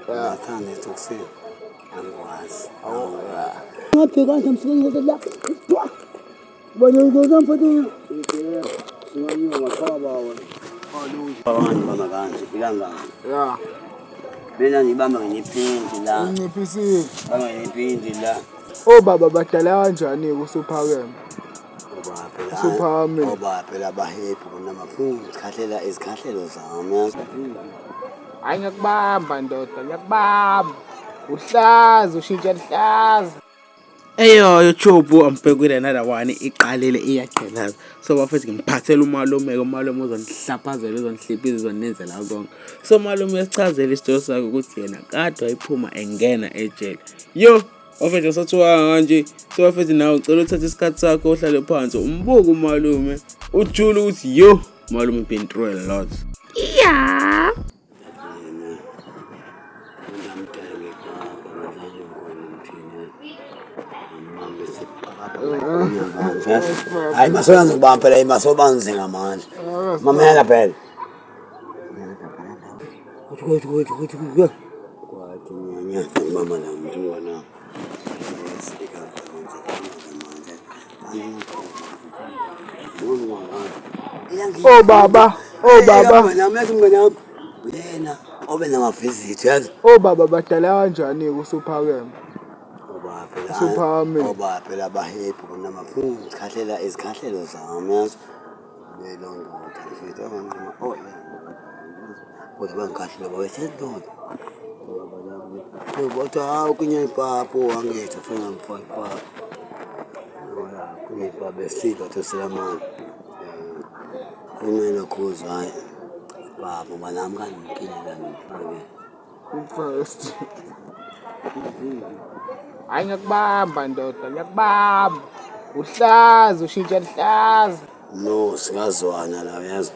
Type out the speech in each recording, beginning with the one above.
Ngathanda ekuseni. Angikwazi. Ngabheka nje msebenzi la. Bona ngizozama mfowethu. Singanyiwa ngathaba wena. Abantu bamakanje ilanga. Ya. Mina ngibamba ngephindi la. Unciphisile. Bamba ngephindi la. Obaba badala kanjani kusuphakeme? Usuphakame. Oba phela bahappy bona mafuni isikhathela izikhahlelo zami. Hayi ngiyakubamba ndoda, ngiyakubamba. Uhlaza ushintsha lihlaza. Eyo chobu ambhekile another one iqalele iyagcina. So bafethu ngiphathela umalume uzonihlaphazela uzonihliphisa uzonenzela konke. So malume esichazela isitori sakhe ukuthi yena kade wayiphuma engena ejele. Yo bafethu sathiwa kanje. So bafethu nawe ucela uthatha isikhathi sakho ohlale phansi umbuke umalume ujule ukuthi yo malume been through a lot. Yeah. Hayi masoya ngibamba phela imasobanzi ngamandla. Mamela phela. Kuthi. Kwathi nyanya mama la mntu wana. Oh baba. Nami mngane yena obe nama-visit yazi. Oh baba badala kanjani kusuphakeme? Usuphakame. Oba phela bahappy bona mafuni isikhathela izikhahlelo zami yazi. Lelonto mfethu abantwana kodwa bangikhahlele bawesendoda. Kodwa hawu kunye ipapo angithi ufuna mfaka ipapo. Kunye ipapo esilo toselamani. Kunye lokhuza hayi. Baba banami kanginkile la ngifake. First. Hayi ngiyakubamba ndoda, ngiyakubamba. Uhlaza ushintsha lihlaza. No singazwana la yazi.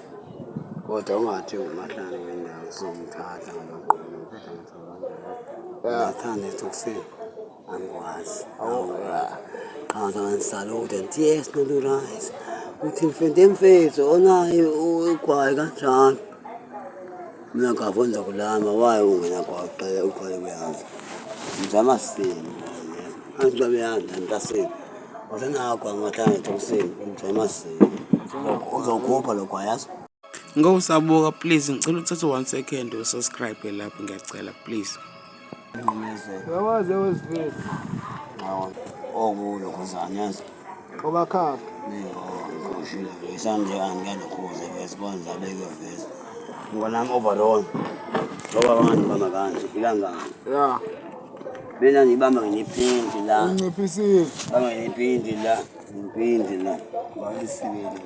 Kodwa ungathi umahlane wendawo sizomthatha ngomqondo. Ngathanda ekuseni. Angikwazi. Qhaza ngisalute nti yes no rice. Uthi mfethu onayo ugwayi kanjani? Mina ngavonza kulama waye ungena kwaqela uqale kuyazi. Ngizama sini. Angizame yanda ntasini. Usenakwa ngathanda ekuseni ngizama sini. Uzokhupha lo kwayazi. Ngowusabuka please ngicela uthathe 1 second usubscribe lapha ngiyacela please. Yawaze wesivile. Okulo kuzani yazi. Obakhapha. Ngoshila ngisanje angiyalokhuze besibonza beke vese. Ngona overall. Ngoba abantu bamakanje ilanga. Ya. Mina ngibamba ngephindi la. Unciphisile. Bamba ngephindi la. Ngiphindi la. Bayisibili.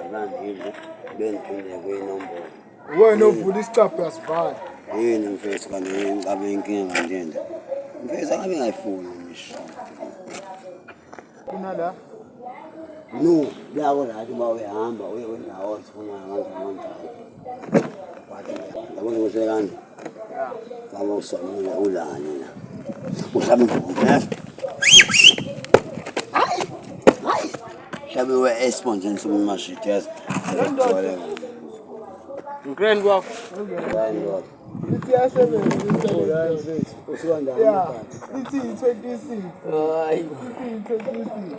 Ngangile bengiphinde kwenombolo. Wena uvula isicaphu yasivala. Yini mfethu kanti ngabe inkinga kanje nje. Mfethu ngabe ngayifuni ngisho. Kunala. No, yabo lathi bawehamba uyendawo osifuna kanjani. Wathi yabona ukuthi kanti. Ya. Kama usomile ulani la. Uhlabe ngomphela. Hayi. Hlabe we-esponge ngisomashiti yazi. Grand walk. Ithi yasebenza. Usiwandani. Ya. Ithi 26. Hayi. Ithi 26.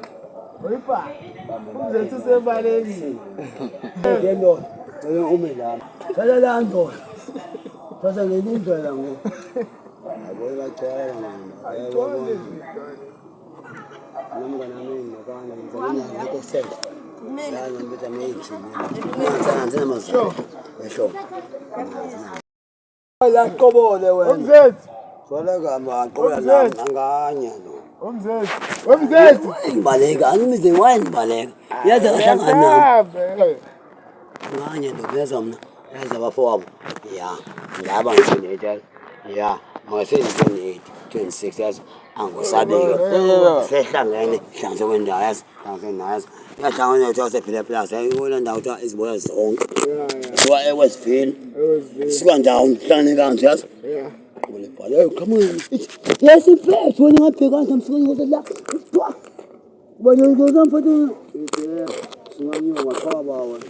Oyipa. Uzethu sebalekile. Ngendo. Ngeke ume lapha. Sala la ndoda. Sasa ngelindlela ngo. Yabo bacela mama. Yabo. Noma nami ngakana ngizana ngokosela. Mina ngibiza meji. Ngizana amazwi. Esho. La qobole wena. Umzethu. Swaleka maqola la nganganya lo. Umzethu. Ngibaleka angimize wayengibaleka. Yaza kahlangana. Nganye ndo beza mina. Yaza bafowabo. Ya. Ngaba nginethi. Ya. Mase 26 yazi angosabeka. Sehlangene hlanze kwendawo yazi. Hlanze nayazi. Yahlangana ethosa phela plus ayibona ndawo ukuthi iziboya zonke. Wa eWestville. Sikandawo ngihlane kanje yazi. Yeah. Ulibhala come on. Yes mfethu wena ngabheka kanje msebenzi la. Bona ngizozama mfethu. Singanyiwa ngathaba wena.